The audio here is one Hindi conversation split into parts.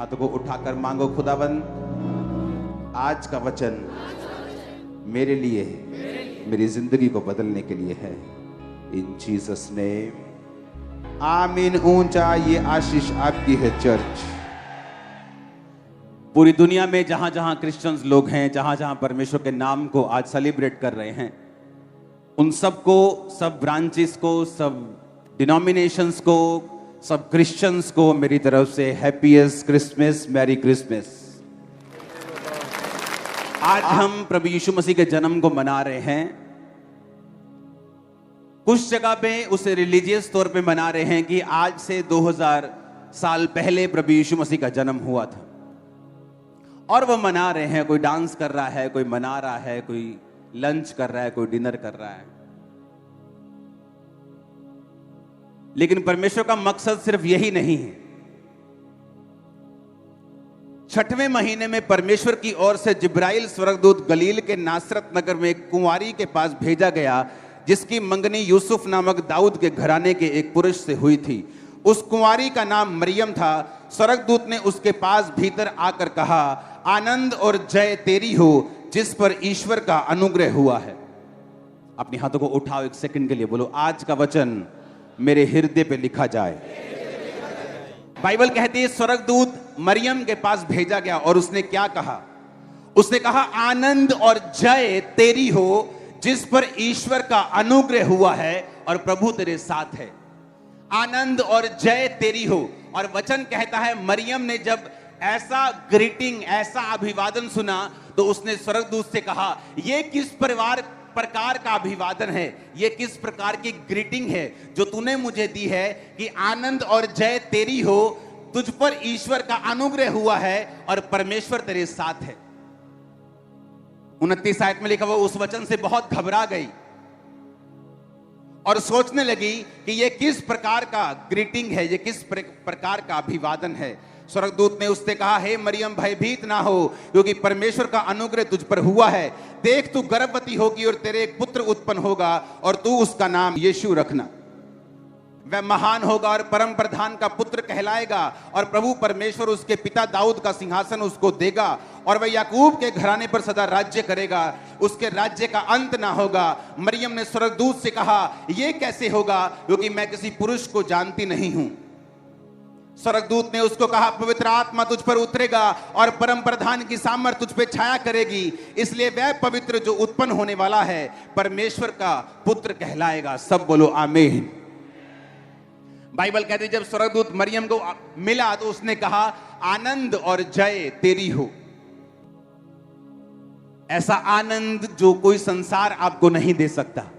हाथों को उठाकर मांगो, खुदावन आज का वचन मेरे लिए है, मेरी जिंदगी को बदलने के लिए है। इन जीसस नेम आमीन। ऊंचा ये आशीष आपकी है चर्च। पूरी दुनिया में जहां जहां क्रिश्चियंस लोग हैं, जहां जहां परमेश्वर के नाम को आज सेलिब्रेट कर रहे हैं, उन सबको, सब ब्रांचेस को, सब डिनोमिनेशंस को, सब क्रिश्चियंस को मेरी तरफ से हैप्पीएस्ट क्रिसमस, मैरी क्रिसमस। आज हम प्रभु यीशु मसीह के जन्म को मना रहे हैं। कुछ जगह पे उसे रिलीजियस तौर पे मना रहे हैं कि आज से 2000 साल पहले प्रभु यीशु मसीह का जन्म हुआ था, और वो मना रहे हैं। कोई डांस कर रहा है, कोई मना रहा है, कोई लंच कर रहा है, कोई डिनर कर रहा है। लेकिन परमेश्वर का मकसद सिर्फ यही नहीं है। 6वें महीने में परमेश्वर की ओर से जिब्राइल स्वर्गदूत गलील के नासरत नगर में एक कुंवारी के पास भेजा गया, जिसकी मंगनी यूसुफ नामक दाऊद के घराने के एक पुरुष से हुई थी। उस कुंवारी का नाम मरियम था। स्वर्गदूत ने उसके पास भीतर आकर कहा, आनंद और जय तेरी हो, जिस पर ईश्वर का अनुग्रह हुआ है। अपने हाथों को उठाओ, एक सेकंड के लिए बोलो, आज का वचन मेरे हृदय पे लिखा जाए। बाइबल कहती है स्वर्गदूत मरियम के पास भेजा गया, और उसने क्या कहा? उसने कहा, आनंद और जय तेरी हो, जिस पर ईश्वर का अनुग्रह हुआ है और प्रभु तेरे साथ है। आनंद और जय तेरी हो। और वचन कहता है मरियम ने जब ऐसा ग्रीटिंग, ऐसा अभिवादन सुना, तो उसने स्वर्गदूत से कहा, यह किस प्रकार का अभिवादन है, यह किस प्रकार की ग्रीटिंग है जो तूने मुझे दी है कि आनंद और जय तेरी हो, तुझ पर ईश्वर का अनुग्रह हुआ है और परमेश्वर तेरे साथ है। 29 आयत में लिखा हुआ, उस वचन से बहुत घबरा गई और सोचने लगी कि यह किस प्रकार का ग्रीटिंग है, यह किस प्रकार का अभिवादन है। स्वर्गदूत ने उससे कहा, हे मरियम, भयभीत ना हो, क्योंकि परमेश्वर का अनुग्रह तुझ पर हुआ है। देख, तू गर्भवती होगी और तेरे एक पुत्र उत्पन्न होगा, और तू उसका नाम यीशु रखना। वह महान होगा और परम प्रधान का पुत्र कहलाएगा, और प्रभु परमेश्वर उसके पिता दाऊद का सिंहासन उसको देगा, और वह याकूब के घराने पर सदा राज्य करेगा। उसके राज्य का अंत ना होगा। मरियम ने स्वर्गदूत से कहा, यह कैसे होगा, क्योंकि मैं किसी पुरुष को जानती नहीं हूं। स्वर्गदूत ने उसको कहा, पवित्र आत्मा तुझ पर उतरेगा और परम प्रधान की सामर्थ तुझ पे छाया करेगी, इसलिए वह पवित्र जो उत्पन्न होने वाला है परमेश्वर का पुत्र कहलाएगा। सब बोलो आमीन। बाइबल कहती है जब स्वर्गदूत मरियम को मिला तो उसने कहा, आनंद और जय तेरी हो। ऐसा आनंद जो कोई संसार आपको नहीं दे सकता।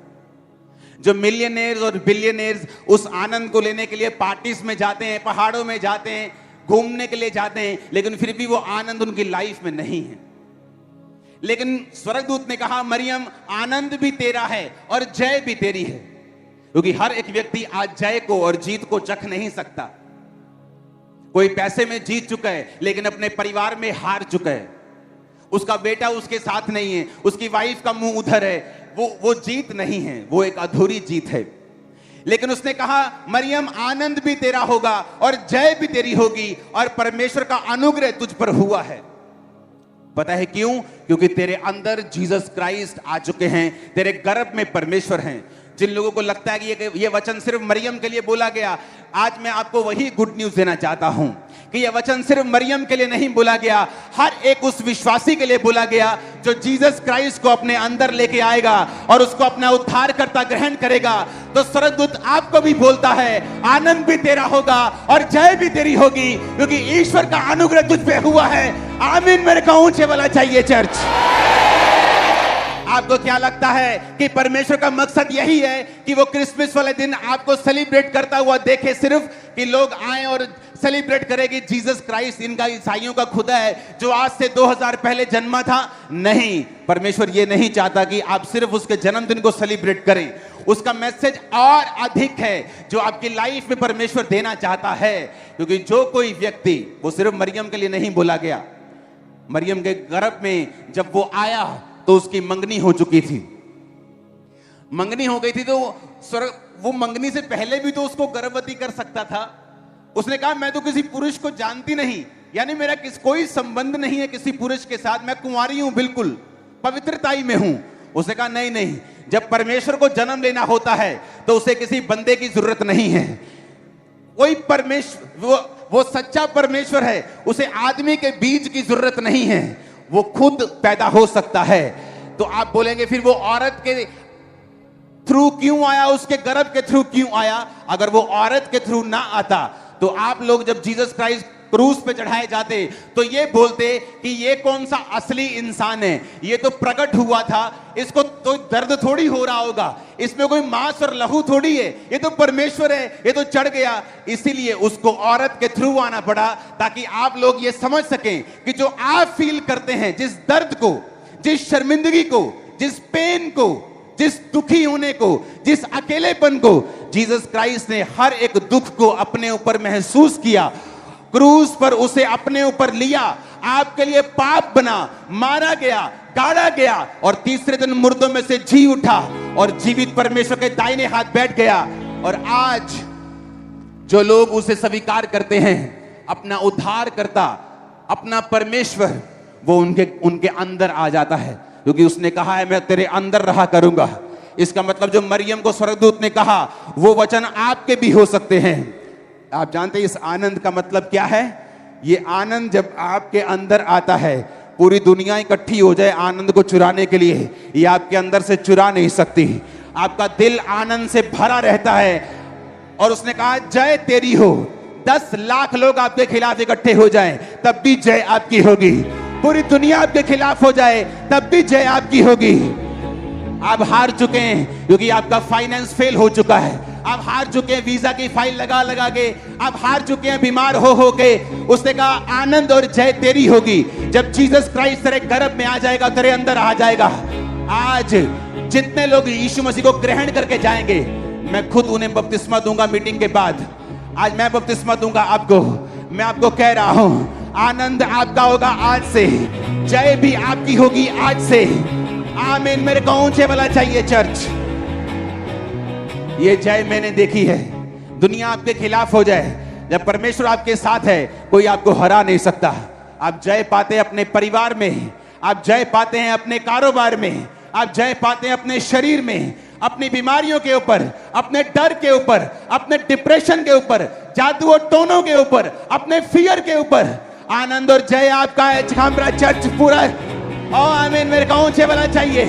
जो मिलियनेयर्स और बिलियनेयर्स उस आनंद को लेने के लिए पार्टीज में जाते हैं, पहाड़ों में जाते हैं, घूमने के लिए जाते हैं, लेकिन फिर भी वो आनंद उनकी लाइफ में नहीं है। लेकिन स्वर्गदूत ने कहा, मरियम, आनंद भी तेरा है और जय भी तेरी है, क्योंकि हर एक व्यक्ति आज जय को और जीत को चख नहीं सकता। कोई पैसे में जीत चुका है, लेकिन अपने परिवार में हार चुका है। उसका बेटा उसके साथ नहीं है, उसकी वाइफ का मुंह उधर है, वो जीत नहीं है, वो एक अधूरी जीत है। लेकिन उसने कहा, मरियम, आनंद भी तेरा होगा और जय भी तेरी होगी, और परमेश्वर का अनुग्रह तुझ पर हुआ है। पता है क्यों? क्योंकि तेरे अंदर जीसस क्राइस्ट आ चुके हैं, तेरे गर्भ में परमेश्वर हैं। जिन लोगों को लगता है कि ये वचन सिर्फ मरियम के लिए बोला गया, आज मैं आपको वही गुड न्यूज देना चाहता हूं कि यह वचन सिर्फ मरियम के लिए नहीं बोला गया, हर एक उस विश्वासी के लिए बोला गया जो जीसस क्राइस्ट को अपने अंदर लेके आएगा और उसको अपना उद्धारकर्ता ग्रहण करेगा। तो स्वर्गदूत आपको भी बोलता है, आनंद भी तेरा होगा और जय भी तेरी होगी, क्योंकि ईश्वर का अनुग्रह तुझ पे हुआ है। आमीन मेरे को ऊंचे वाला चाहिए चर्च। आपको क्या लगता है कि परमेश्वर का मकसद यही है कि वो क्रिसमस वाले दिन आपको सेलिब्रेट करता हुआ देखे, सिर्फ कि लोग आए और सेलिब्रेट करेंगे जीसस क्राइस्ट इनका, ईसाइयों का खुदा है जो आज से 2000 पहले जन्मा था? नहीं, परमेश्वर ये नहीं चाहता कि आप सिर्फ उसके जन्मदिन को सेलिब्रेट करें। उसका मैसेज और अधिक है जो आपकी लाइफ में परमेश्वर देना चाहता है, क्योंकि जो कोई व्यक्ति, वो सिर्फ मरियम के लिए नहीं बोला गया। मरियम के गर्भ में जब वो आया तो उसकी मंगनी हो चुकी थी, मंगनी हो गई थी, तो वो मंगनी से पहले भी तो उसको गर्भवती कर सकता था। उसने कहा, मैं तो किसी पुरुष को जानती नहीं, यानी मेरा कोई संबंध नहीं है किसी पुरुष के साथ, मैं कुंवारी हूं, बिल्कुल पवित्रताई में हूं। उसने कहा नहीं नहीं, जब परमेश्वर को जन्म लेना होता है तो उसे किसी बंदे की जरूरत नहीं है। कोई परमेश्वर, वो सच्चा परमेश्वर है, उसे आदमी के बीज की जरूरत नहीं है, वो खुद पैदा हो सकता है। तो आप बोलेंगे फिर वो औरत के थ्रू क्यों आया, उसके गर्भ के थ्रू क्यों आया? अगर वो औरत के थ्रू ना आता तो आप लोग जब जीसस क्राइस्ट क्रूस पे चढ़ाए जाते तो ये बोलते कि ये कौन सा असली इंसान है, ये तो प्रकट हुआ था, इसको तो दर्द थोड़ी हो रहा होगा, इसमें कोई मांस और लहू थोड़ी है, ये तो परमेश्वर है, ये तो चढ़ गया। इसीलिए उसको औरत के थ्रू आना पड़ा, ताकि आप लोग ये समझ सकें कि जो आप फील करते हैं, जिस दर्द को, जिस शर्मिंदगी को, जिस पेन को, जिस दुखी होने को, जिस अकेलेपन को, जीसस क्राइस्ट ने हर एक दुख को अपने ऊपर महसूस किया, क्रूस पर उसे अपने ऊपर लिया, आपके लिए पाप बना, मारा गया, गाड़ा गया और तीसरे दिन मुर्दों में से जी उठा और जीवित परमेश्वर के दाहिने हाथ बैठ गया। और आज जो लोग उसे स्वीकार करते हैं, अपना उद्धार करता, अपना परमेश्वर, वो उनके अंदर आ जाता है, क्योंकि उसने कहा है मैं तेरे अंदर रहा करूंगा। इसका मतलब जो मरियम को स्वर्गदूत ने कहा, वो वचन आपके भी हो सकते हैं। आप जानते हैं इस आनंद का मतलब क्या है? ये आनंद जब आपके अंदर आता है, पूरी दुनिया इकट्ठी हो जाए आनंद को चुराने के लिए, ये आपके अंदर से चुरा नहीं सकती। आपका दिल आनंद से भरा रहता है। और उसने कहा जय तेरी हो, 10 लाख लोग आपके खिलाफ इकट्ठे हो जाएं तब भी जय आपकी होगी, पूरी दुनिया आपके खिलाफ हो जाए तब भी जय आपकी होगी। आप हार चुके हैं क्योंकि आपका फाइनेंस फेल हो चुका है, आप हार चुके हैं वीजा की फाइल लगा लगा के, आप हार चुके हैं बीमार हो के। उसने कहा आनंद और जय तेरी होगी जब जीसस क्राइस्ट तेरे गर्भ में आ जाएगा, तेरे अंदर आ जाएगा। आज जितने लोग यीशु मसीह को ग्रहण करके जाएंगे, मैं खुद उन्हें बपतिस्मा दूंगा मीटिंग के बाद। आज मैं बपतिस्मा दूंगा आपको। मैं आपको कह रहा हूं आनंद आपका होगा आज से, जय भी आपकी होगी आज से। आमीन। मेरे को ऊंचे वाला चाहिए चर्च। ये जय मैंने देखी है। दुनिया आपके खिलाफ हो जाए, जब परमेश्वर आपके साथ है कोई आपको हरा नहीं सकता। आप जय पाते हैं अपने परिवार में, आप जय पाते हैं अपने कारोबार में, आप जय पाते हैं अपने शरीर में, अपनी बीमारियों के ऊपर, अपने डर के ऊपर, अपने डिप्रेशन के ऊपर, जादू और टोनों के ऊपर, अपने फियर के ऊपर। आनंद और जय आपका है। छामरा चर्च पूरा। ओ आमीन। मेरे को ऊंचे वाला चाहिए।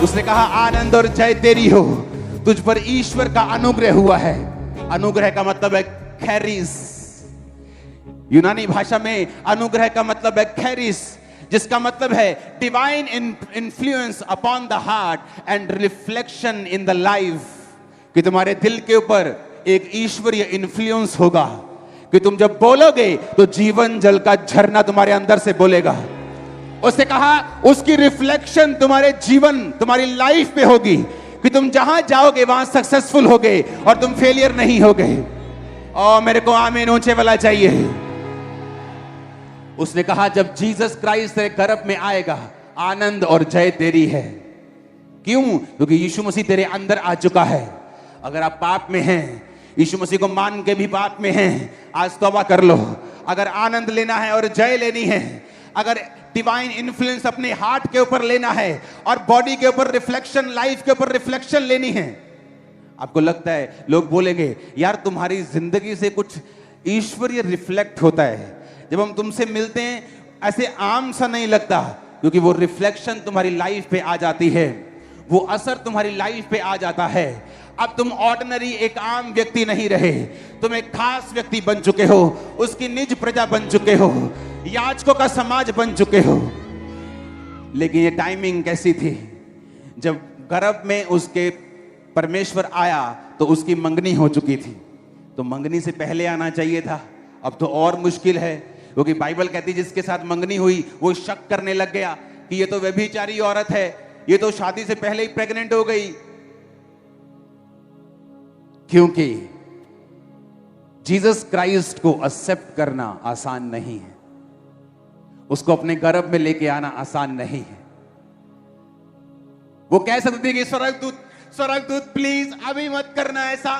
उसने कहा आनंद और जय तेरी हो, तुझ पर ईश्वर का अनुग्रह हुआ है। अनुग्रह का मतलब है खैरिस। यूनानी भाषा में अनुग्रह का मतलब है खैरिस, जिसका मतलब है divine influence upon the heart and reflection in the life. कि तुम्हारे दिल के ऊपर एक ईश्वरीय इन्फ्लुएंस होगा कि तुम जब बोलोगे तो जीवन जल का झरना तुम्हारे अंदर से बोलेगा। उसने कहा उसकी रिफ्लेक्शन तुम्हारे जीवन, तुम्हारी लाइफ पे होगी कि तुम जहां जाओगे वहां सक्सेसफुल होगे और तुम फेलियर नहीं होगे। और मेरे को आमीन ऊंचे वाला चाहिए। उसने कहा जब जीसस क्राइस्ट तेरे गर्भ में आएगा, आनंद और जय तेरी है। क्यों? क्योंकि यीशु मसीह तेरे अंदर आ चुका है। अगर आप पाप में हैं, यीशु मसीह को मान के भी पाप में हैं, आज तौबा कर लो। अगर आनंद लेना है और जय लेनी है, अगर डिवाइन इन्फ्लुएंस अपने हार्ट के ऊपर लेना है और बॉडी के ऊपर रिफ्लेक्शन, लाइफ के ऊपर रिफ्लेक्शन लेनी है। आपको लगता है लोग बोलेंगे यार तुम्हारी जिंदगी से कुछ ईश्वरीय रिफ्लेक्ट होता है, जब हम तुमसे मिलते हैं ऐसे आम सा नहीं लगता, क्योंकि वो रिफ्लेक्शन तुम्हारी लाइफ पे आ जाती है, वो असर तुम्हारी लाइफ पे आ जाता है। अब तुम ऑर्डिनरी एक आम व्यक्ति नहीं रहे, तुम एक खास व्यक्ति बन चुके हो, उसकी निज प्रजा बन चुके हो, याजकों का समाज बन चुके हो। लेकिन ये टाइमिंग कैसी थी? जब गर्भ में उसके परमेश्वर आया तो उसकी मंगनी हो चुकी थी, तो मंगनी से पहले आना चाहिए था। अब तो और मुश्किल है, क्योंकि बाइबल कहती जिसके साथ मंगनी हुई वो शक करने लग गया कि ये तो व्यभिचारी औरत है, ये तो शादी से पहले ही प्रेग्नेंट हो गई। क्योंकि जीसस क्राइस्ट को एक्सेप्ट करना आसान नहीं है, उसको अपने गर्भ में लेके आना आसान नहीं है। वो कह सकती थी कि स्वर्गदूत प्लीज अभी मत करना ऐसा,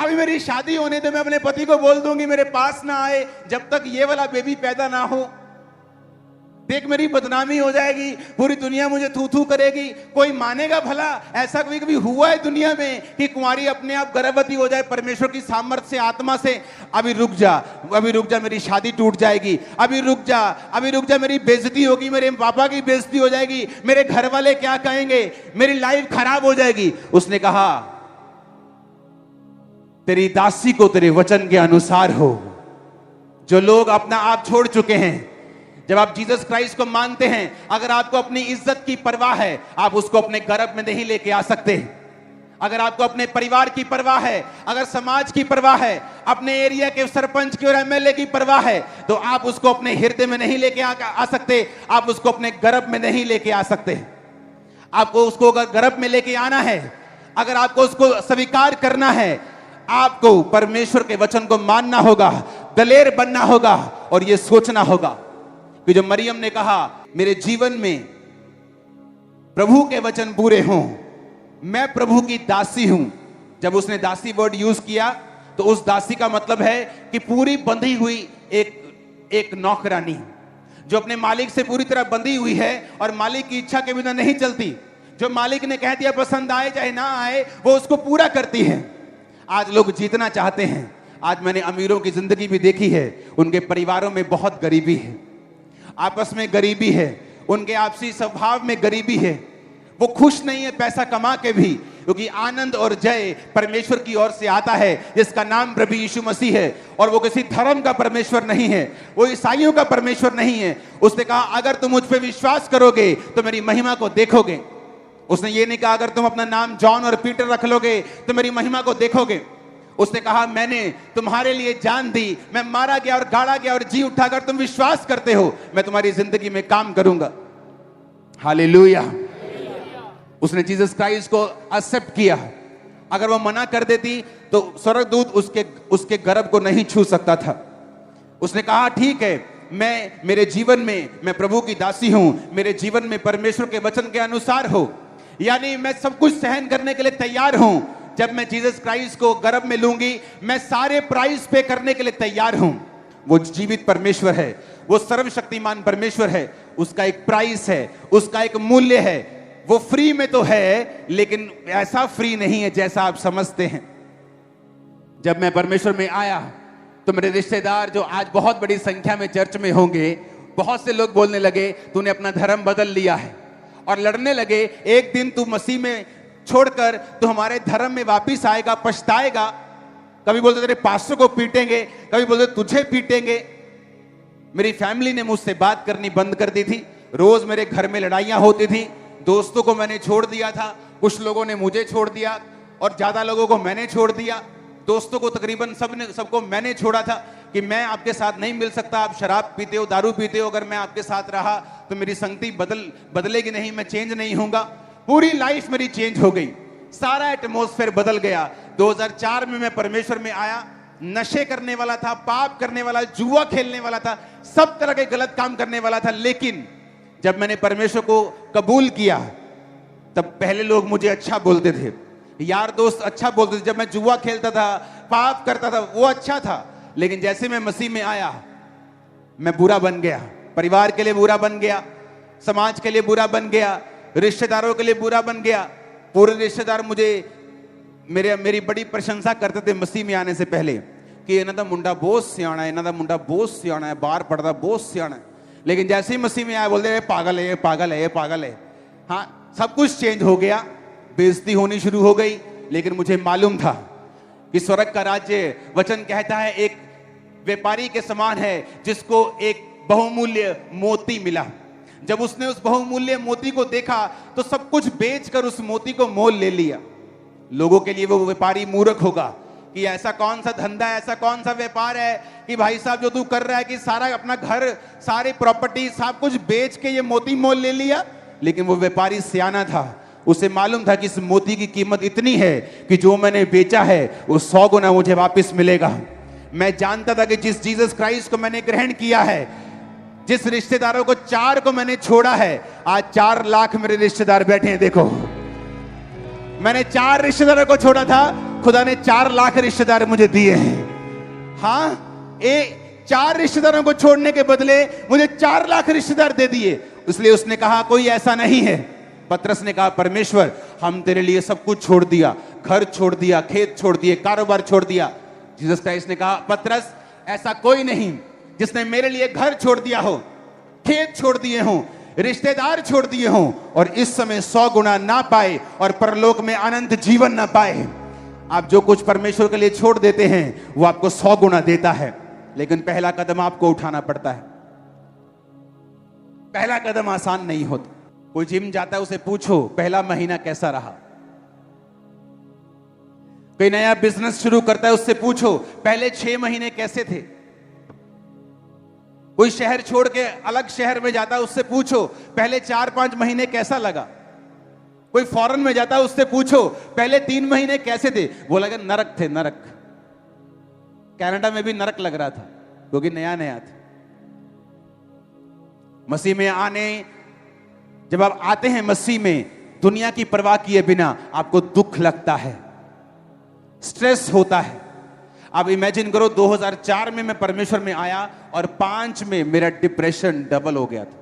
अभी मेरी शादी होने तो मैं अपने पति को बोल दूंगी मेरे पास ना आए जब तक ये वाला बेबी पैदा ना हो। देख मेरी बदनामी हो जाएगी, पूरी दुनिया मुझे थू थू करेगी, कोई मानेगा भला? ऐसा कभी कभी हुआ है दुनिया में कि कुंवारी अपने आप गर्भवती हो जाए परमेश्वर की सामर्थ्य से, आत्मा से? अभी रुक जा, अभी रुक जा, मेरी शादी टूट जाएगी, अभी रुक जा, अभी रुक जा, मेरी बेइज्जती होगी, मेरे पापा की बेइज्जती हो जाएगी, मेरे घर वाले क्या कहेंगे, मेरी लाइफ खराब हो जाएगी। उसने कहा तेरी दासी को तेरे वचन के अनुसार हो। जो लोग अपना आप छोड़ चुके हैं, जब आप जीसस क्राइस्ट को मानते हैं, अगर आपको अपनी इज्जत की परवाह है, आप उसको अपने गर्भ में नहीं लेके आ सकते। अगर आपको अपने परिवार की परवाह है, अगर समाज की परवाह है, अपने एरिया के सरपंच की और एमएलए की परवाह है, तो आप उसको अपने हृदय में नहीं लेके आ सकते, आप उसको अपने गर्भ में नहीं लेके आ सकते। आपको उसको अगर गर्भ में लेके आना है, अगर आपको उसको स्वीकार करना है, आपको परमेश्वर के वचन को मानना होगा, दलेर बनना होगा और यह सोचना होगा कि जो मरियम ने कहा मेरे जीवन में प्रभु के वचन पूरे हों, मैं प्रभु की दासी हूं। जब उसने दासी वर्ड यूज किया तो उस दासी का मतलब है कि पूरी बंधी हुई एक नौकरानी जो अपने मालिक से पूरी तरह बंधी हुई है और मालिक की इच्छा के बिना नहीं चलती। जो मालिक ने कह दिया पसंद आए चाहे ना आए, वो उसको पूरा करती है। आज लोग जीतना चाहते हैं। आज मैंने अमीरों की जिंदगी भी देखी है, उनके परिवारों में बहुत गरीबी है, आपस में गरीबी है, उनके आपसी स्वभाव में गरीबी है, वो खुश नहीं है पैसा कमा के भी, क्योंकि आनंद और जय परमेश्वर की ओर से आता है जिसका नाम प्रभु यीशु मसीह है। और वो किसी धर्म का परमेश्वर नहीं है, वो ईसाइयों का परमेश्वर नहीं है। उसने कहा अगर तुम मुझ पे विश्वास करोगे तो मेरी महिमा को देखोगे। उसने ये नहीं कहा अगर तुम अपना नाम जॉन और पीटर रख लोगे तो मेरी महिमा को देखोगे। उसने कहा मैंने तुम्हारे लिए जान दी, मैं मारा गया और गाड़ा गया और जी उठा, अगर तुम विश्वास करते हो मैं तुम्हारी जिंदगी में काम करूंगा। हालेलुया। उसने जीसस क्राइस्ट को एक्सेप्ट किया। अगर वो मना कर देती तो स्वर्गदूत उसके गर्भ को नहीं छू सकता था। उसने कहा ठीक है, मेरे जीवन में मैं प्रभु की दासी हूं, मेरे जीवन में परमेश्वर के वचन के अनुसार हो, यानी मैं सब कुछ सहन करने के लिए तैयार हूं। जब मैं जीसस क्राइस्ट को गर्भ में लूंगी, मैं सारे प्राइस पे करने के लिए तैयार हूं। वो जीवित परमेश्वर है, वो सर्वशक्तिमान परमेश्वर है, उसका एक प्राइस है, उसका एक मूल्य है। वो फ्री में तो है लेकिन ऐसा फ्री नहीं है जैसा आप समझते हैं। जब मैं परमेश्वर में आया तो मेरे रिश्तेदार जो आज बहुत बड़ी संख्या में चर्च में होंगे, बहुत से लोग बोलने लगे तूने अपना धर्म बदल लिया है, और लड़ने लगे एक दिन तू मसीह में छोड़कर तू हमारे धर्म में वापिस आएगा, पछताएगा। कभी बोलते तेरे पास्टर को पीटेंगे, कभी बोलते तुझे पीटेंगे। मेरी फैमिली ने मुझसे बात करनी बंद कर दी थी। रोज मेरे घर में लड़ाइयां होती थी। दोस्तों को मैंने छोड़ दिया था, कुछ लोगों ने मुझे छोड़ दिया और ज्यादा लोगों को मैंने छोड़ दिया। दोस्तों को तकरीबन सबको मैंने छोड़ा था कि मैं आपके साथ नहीं मिल सकता, आप शराब पीते हो, दारू पीते हो, अगर मैं आपके साथ रहा तो मेरी संगति बदलेगी नहीं, मैं चेंज नहीं होऊंगा। पूरी लाइफ मेरी चेंज हो गई, सारा एटमॉस्फेयर बदल गया। 2004 में मैं परमेश्वर में आया, नशे करने वाला था, पाप करने वाला, जुआ खेलने वाला था, सब तरह के गलत काम करने वाला था। लेकिन जब मैंने परमेश्वर को कबूल किया तब पहले लोग मुझे अच्छा बोलते थे, यार दोस्त अच्छा बोलते थे। जब मैं जुआ खेलता था, पाप करता था, वो अच्छा था। लेकिन जैसे मैं मसीह में आया मैं बुरा बन गया, परिवार के लिए बुरा बन गया, समाज के लिए बुरा बन गया, रिश्तेदारों के लिए बुरा बन गया। पूरे रिश्तेदार मेरी बड़ी प्रशंसा करते थे मसीह में आने से पहले कि इन्हां दा मुंडा बहुत सियाणा है, इन्हां दा मुंडा बहुत सियाणा है, बाहर पढ़ता बहुत सियाणा है। लेकिन जैसे ही मसीह में आया बोलते ये पागल है, ये पागल है, ये पागल है। हाँ, सब कुछ चेंज हो गया, बेइज्जती होनी शुरू हो गई। लेकिन मुझे मालूम था कि स्वर्ग का राज्य, वचन कहता है, एक व्यापारी के समान है जिसको एक बहुमूल्य मोती मिला। जब उसने उस बहुमूल्य मोती को देखा तो सब कुछ बेचकर उस मोती को मोल ले लिया। लोगों के लिए वो व्यापारी मूर्ख होगा कि ऐसा कौन सा धंधा है, ऐसा कौन सा व्यापार है कि भाई साहब जो तू कर रहा है कि सारा अपना घर, सारी प्रॉपर्टी, सब कुछ बेच के ये मोती मोल ले लिया। लेकिन वो व्यापारी सियाना था, उसे मालूम था कि इस मोती की कीमत इतनी है कि जो मैंने बेचा है वो 100 गुना मुझे वापस मिलेगा। मैं जानता था कि जिस जीसस क्राइस्ट को मैंने ग्रहण किया है, जिस रिश्तेदारों को 4 को मैंने छोड़ा है, आज 4 लाख मेरे रिश्तेदार बैठे हैं। देखो, मैंने 4 रिश्तेदारों को छोड़ा था, खुदा ने 4 लाख रिश्तेदार मुझे दिए हैं। हाँ, 4 रिश्तेदारों को छोड़ने के बदले मुझे 4 लाख रिश्तेदार दे दिए। इसलिए उसने कहा कोई ऐसा नहीं है। पतरस ने कहा परमेश्वर, हम तेरे लिए सब कुछ छोड़ दिया, घर छोड़ दिया, खेत छोड़ दिए, कारोबार छोड़ दिया। जीसस क्राइस्ट ने कहा पतरस, ऐसा कोई नहीं जिसने मेरे लिए घर छोड़ दिया हो, खेत छोड़ दिए हो, रिश्तेदार छोड़ दिए हो और इस समय 100 गुना ना पाए और परलोक में अनंत जीवन ना पाए। आप जो कुछ परमेश्वर के लिए छोड़ देते हैं वो आपको 100 गुना देता है, लेकिन पहला कदम आपको उठाना पड़ता है। पहला कदम आसान नहीं होता। कोई जिम जाता है, उसे पूछो पहला महीना कैसा रहा। कोई नया बिजनेस शुरू करता है, उससे पूछो पहले 6 महीने कैसे थे। कोई शहर छोड़ के अलग शहर में जाता है, उससे पूछो पहले 4-5 महीने कैसा लगा। कोई फॉरेन में जाता है, उससे पूछो पहले 3 महीने कैसे थे। वो लगा नरक थे, नरक। कनाडा में भी नरक लग रहा था क्योंकि नया नया था। मसीह में जब आप आते हैं मसीह में, दुनिया की परवाह किए बिना आपको दुख लगता है, स्ट्रेस होता है। आप इमेजिन करो 2004 में मैं परमेश्वर में आया और 5 में मेरा डिप्रेशन डबल हो गया था।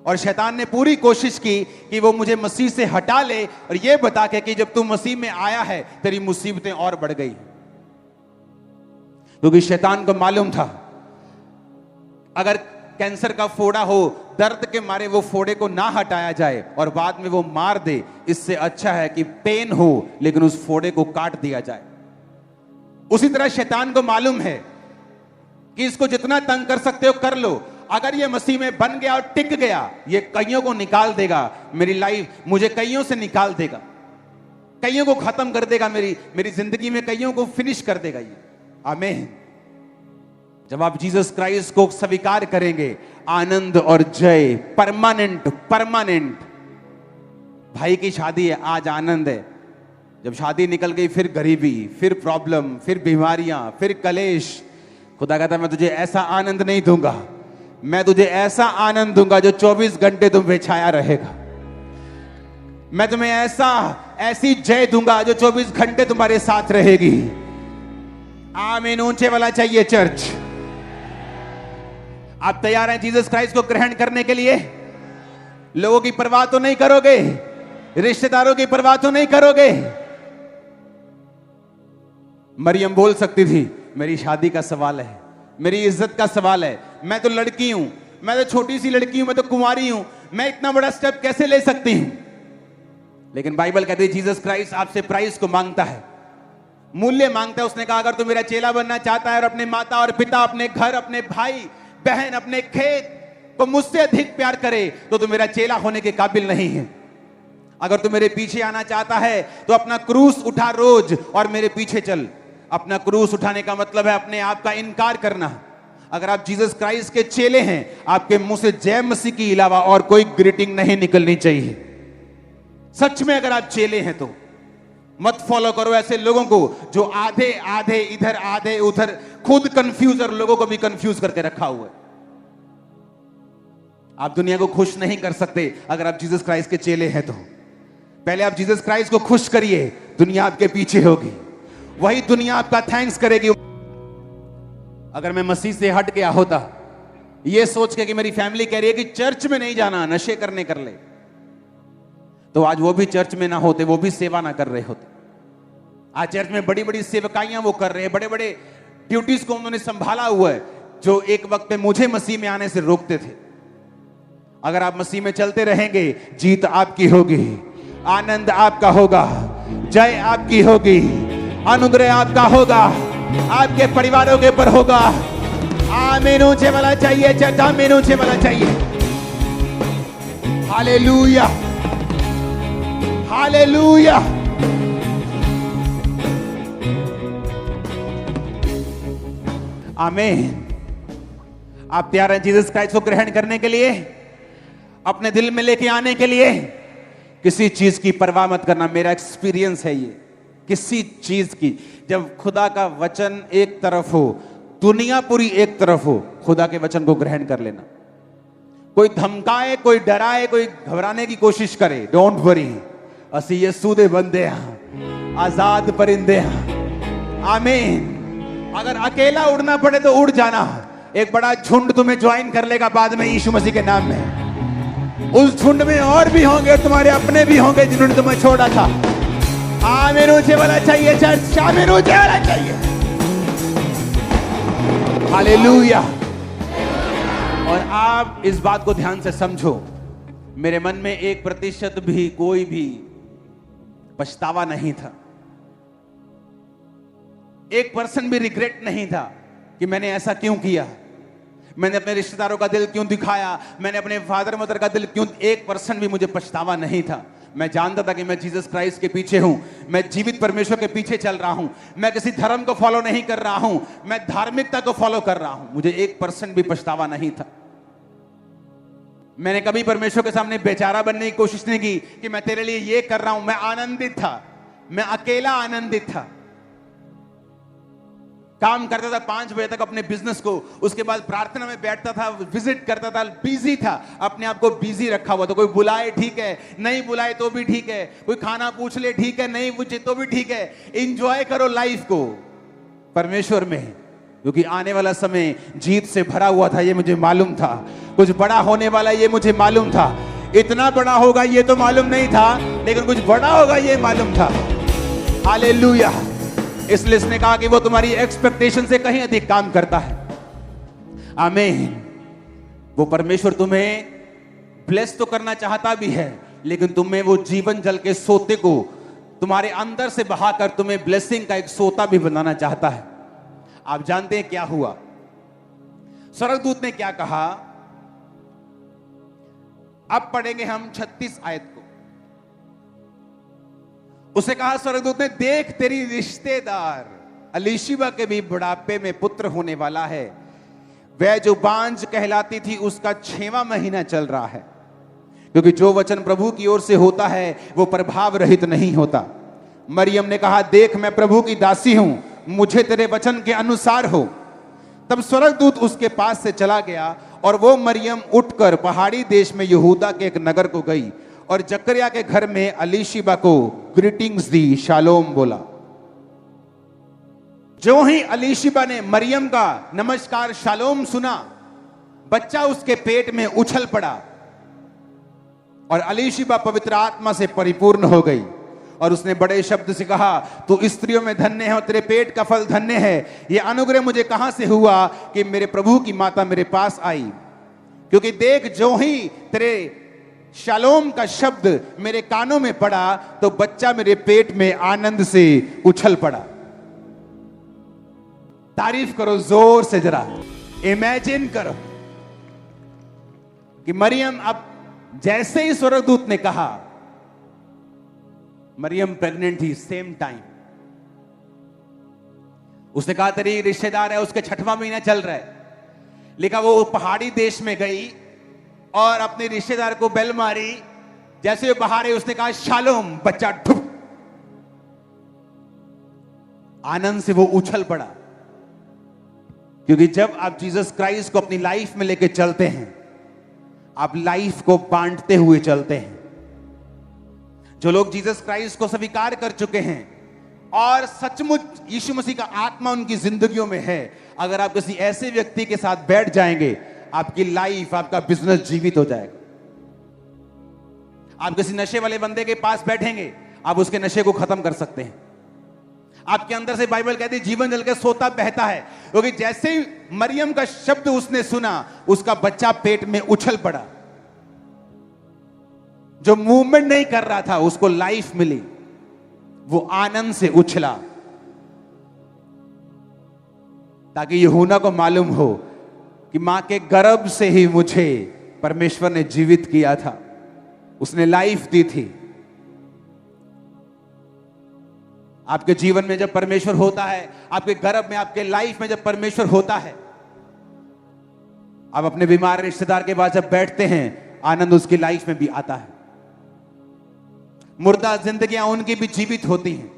और शैतान ने पूरी कोशिश की कि वो मुझे मसीह से हटा ले और ये बता के कि जब तू मसीह में आया है तेरी मुसीबतें और बढ़ गई। क्योंकि शैतान को मालूम था अगर कैंसर का फोड़ा हो, दर्द के मारे वो फोड़े को ना हटाया जाए और बाद में वो मार दे, इससे अच्छा है कि पेन हो लेकिन उस फोड़े को काट दिया जाए। उसी तरह शैतान को मालूम है कि इसको जितना तंग कर सकते हो कर लो। अगर ये मसीह में बन गया और टिक गया, ये कईयों को निकाल देगा। मेरी लाइफ मुझे कईयों से निकाल देगा, कईयों को खत्म कर देगा, मेरी जिंदगी में कईयों को फिनिश कर देगा ये। आमीन। जब आप जीसस क्राइस्ट को स्वीकार करेंगे, आनंद और जय परमानेंट। भाई की शादी है, आज आनंद है, जब शादी निकल गई फिर गरीबी, फिर प्रॉब्लम, फिर बीमारियां, फिर कलेश। खुदा कहता मैं तुझे ऐसा आनंद नहीं दूंगा, मैं तुझे ऐसा आनंद दूंगा जो 24 घंटे तुम पे छाया रहेगा। मैं तुम्हें ऐसी जय दूंगा जो 24 घंटे तुम्हारे साथ रहेगी। आमीन। ऊंचे वाला चाहिए चर्च। आप तैयार हैं जीसस क्राइस्ट को ग्रहण करने के लिए? लोगों की परवाह तो नहीं करोगे, रिश्तेदारों की परवाह तो नहीं करोगे। मरियम बोल सकती थी मेरी शादी का सवाल है, मेरी इज्जत का सवाल है, मैं तो लड़की हूं, मैं तो छोटी सी लड़की हूं, मैं तो कुंवारी हूं, मैं इतना बड़ा स्टेप कैसे ले सकती हूं। लेकिन बाइबल कहती है जीसस क्राइस्ट आपसे प्राइस को मांगता है, मूल्य मांगता है। उसने कहा अगर तू मेरा चेला बनना चाहता है और अपने माता और पिता, अपने घर, अपने भाई बहन, अपने खेत को मुझसे अधिक प्यार करे तो तू मेरा चेला होने के काबिल नहीं है। अगर तू मेरे पीछे आना चाहता है तो अपना क्रूस उठा रोज और मेरे पीछे चल। अपना क्रूस उठाने का मतलब है अपने आप का इनकार करना। अगर आप जीसस क्राइस्ट के चेले हैं, आपके मुंह से जय मसीह के अलावा और कोई ग्रीटिंग नहीं निकलनी चाहिए। सच में अगर आप चेले हैं तो मत फॉलो करो ऐसे लोगों को जो आधे आधे इधर आधे उधर, खुद कंफ्यूज और लोगों को भी कंफ्यूज करके रखा हुआ है। आप दुनिया को खुश नहीं कर सकते अगर आप जीसस क्राइस्ट के चेले हैं तो। पहले आप जीसस क्राइस्ट को खुश करिए, दुनिया आपके पीछे होगी, वही दुनिया आपका थैंक्स करेगी। अगर मैं मसीह से हट गया होता ये सोच के कि मेरी फैमिली कह रही है कि चर्च में नहीं जाना, नशे करने कर ले, तो आज वो भी चर्च में ना होते, वो भी सेवा ना कर रहे होते। आज चर्च में बड़ी बड़ी सेवकाइयां वो कर रहे हैं, बड़े बड़े ड्यूटीज को उन्होंने संभाला हुआ है जो एक वक्त में मुझे मसीह में आने से रोकते थे। अगर आप मसीह में चलते रहेंगे, जीत आपकी होगी, आनंद आपका होगा, जय आपकी होगी, अनुग्रह आपका होगा, आपके परिवारों के ऊपर होगा। आमीन। ऊंचे वाला चाहिए चर्च, आमीन। ऊंचे वाला चाहिए। Hallelujah, hallelujah. आमीन। आप तैयार हैं जीसस क्राइस्ट को ग्रहण करने के लिए, अपने दिल में लेके आने के लिए? किसी चीज की परवाह मत करना। मेरा एक्सपीरियंस है ये, किसी चीज की, जब खुदा का वचन एक तरफ हो, दुनिया पूरी एक तरफ हो, खुदा के वचन को ग्रहण कर लेना। कोई धमकाए, कोई डराए, कोई घबराने की कोशिश करे, डोंट वरी, असी यीशु दे बंदे हैं, आजाद परिंदे हैं। आमीन। अगर अकेला उड़ना पड़े तो उड़ जाना, एक बड़ा झुंड तुम्हें ज्वाइन कर लेगा बाद में यीशु मसीह के नाम में। उस झुंड में और भी होंगे, तुम्हारे अपने भी होंगे जिन्होंने तुम्हें छोड़ा था। आमीन। ऊंचे वाला चाहिए चर्च, आमीन ऊंचे वाला चाहिए। हालेलुया। और आप इस बात को ध्यान से समझो, मेरे मन में 1% भी कोई भी पछतावा नहीं था, 1% भी रिग्रेट नहीं था कि मैंने ऐसा क्यों किया, मैंने अपने रिश्तेदारों का दिल क्यों दिखाया, मैंने अपने फादर मदर का दिल क्यों। 1% भी मुझे पछतावा नहीं था। मैं जानता था कि मैं जीसस क्राइस्ट के पीछे हूं, मैं जीवित परमेश्वर के पीछे चल रहा हूं, मैं किसी धर्म को फॉलो नहीं कर रहा हूं, मैं धार्मिकता को फॉलो कर रहा हूं। मुझे 1% भी पछतावा नहीं था। मैंने कभी परमेश्वर के सामने बेचारा बनने की कोशिश नहीं की कि मैं तेरे लिए ये कर रहा हूं। मैं आनंदित था, मैं अकेला आनंदित था। काम करता था 5 बजे तक अपने बिजनेस को, उसके बाद प्रार्थना में बैठता था, विजिट करता था, बिजी था, अपने आप को बिजी रखा हुआ। तो कोई बुलाए ठीक है, नहीं बुलाए तो भी ठीक है, कोई खाना पूछ ले ठीक है, नहीं पूछे तो भी ठीक है। एंजॉय करो लाइफ को परमेश्वर में, क्योंकि आने वाला समय जीत से भरा हुआ था, ये मुझे मालूम था। कुछ बड़ा होने वाला ये मुझे मालूम था। इतना बड़ा होगा ये तो मालूम नहीं था, लेकिन कुछ बड़ा होगा ये मालूम था। हालेलुया। इसलिए इसने कहा कि वो तुम्हारी एक्सपेक्टेशन से कहीं अधिक काम करता है। आमीन। वो परमेश्वर तुम्हें ब्लेस तो करना चाहता भी है, लेकिन तुम्हें वो जीवन जल के सोते को तुम्हारे अंदर से बहाकर तुम्हें ब्लेसिंग का एक सोता भी बनाना चाहता है। आप जानते हैं क्या हुआ? स्वर्गदूत ने क्या कहा? अब पढ़ेंगे हम 36 आयत को। उसे कहा स्वर्गदूत ने, देख तेरी रिश्तेदार अलीशिबा के भी बुढ़ापे में पुत्र होने वाला है। वह जो बांझ कहलाती थी उसका 6वां महीना चल रहा है, क्योंकि जो वचन प्रभु की ओर से होता है वो प्रभाव रहित नहीं होता। मरियम ने कहा, देख मैं प्रभु की दासी हूं, मुझे तेरे वचन के अनुसार हो। तब स्वर्गदूत उसके पास से चला गया और वो मरियम उठकर पहाड़ी देश में यहूदा के एक नगर को गई और जकरिया के घर में अलीशिबा को ग्रीटिंग्स दी, शालोम बोला। जो ही अलीशिबा ने मरियम का नमस्कार शालोम सुना, बच्चा उसके पेट में उछल पड़ा और अलीशिबा पवित्र आत्मा से परिपूर्ण हो गई। और उसने बड़े शब्द से कहा, तू स्त्रियों में धन्य है और तेरे पेट का फल धन्य है। यह अनुग्रह मुझे कहां से हुआ कि मेरे प्रभु की माता मेरे पास आई? क्योंकि देख जो ही तेरे शालोम का शब्द मेरे कानों में पड़ा तो बच्चा मेरे पेट में आनंद से उछल पड़ा। तारीफ करो जोर से जरा, इमेजिन करो कि मरियम, अब जैसे ही स्वर्गदूत ने कहा, मरियम प्रेग्नेंट थी सेम टाइम। उसने कहा तेरी रिश्तेदार है, उसके 6वां महीना चल रहा है। लेकिन वो पहाड़ी देश में गई और अपने रिश्तेदार को बेल मारी। जैसे वो बाहर है उसने कहा शालोम, बच्चा ठुप, आनंद से वो उछल पड़ा। क्योंकि जब आप जीसस क्राइस्ट को अपनी लाइफ में लेके चलते हैं, आप लाइफ को बांटते हुए चलते हैं। जो लोग जीसस क्राइस्ट को स्वीकार कर चुके हैं और सचमुच यीशु मसीह का आत्मा उनकी जिंदगियों में है, अगर आप किसी ऐसे व्यक्ति के साथ बैठ जाएंगे, आपकी लाइफ, आपका बिजनेस जीवित हो जाएगा। आप किसी नशे वाले बंदे के पास बैठेंगे, आप उसके नशे को खत्म कर सकते हैं। आपके अंदर से बाइबल कहती है जीवन जल के सोता बहता है, क्योंकि जैसे ही मरियम का शब्द उसने सुना, उसका बच्चा पेट में उछल पड़ा। जो मूवमेंट नहीं कर रहा था उसको लाइफ मिली, वो आनंद से उछला, ताकि यूहन्ना को मालूम हो कि मां के गर्भ से ही मुझे परमेश्वर ने जीवित किया था, उसने लाइफ दी थी। आपके जीवन में जब परमेश्वर होता है, आपके गर्भ में, आपके लाइफ में जब परमेश्वर होता है, आप अपने बीमार रिश्तेदार के पास जब बैठते हैं, आनंद उसकी लाइफ में भी आता है। मुर्दा जिंदगियां उनकी भी जीवित होती हैं।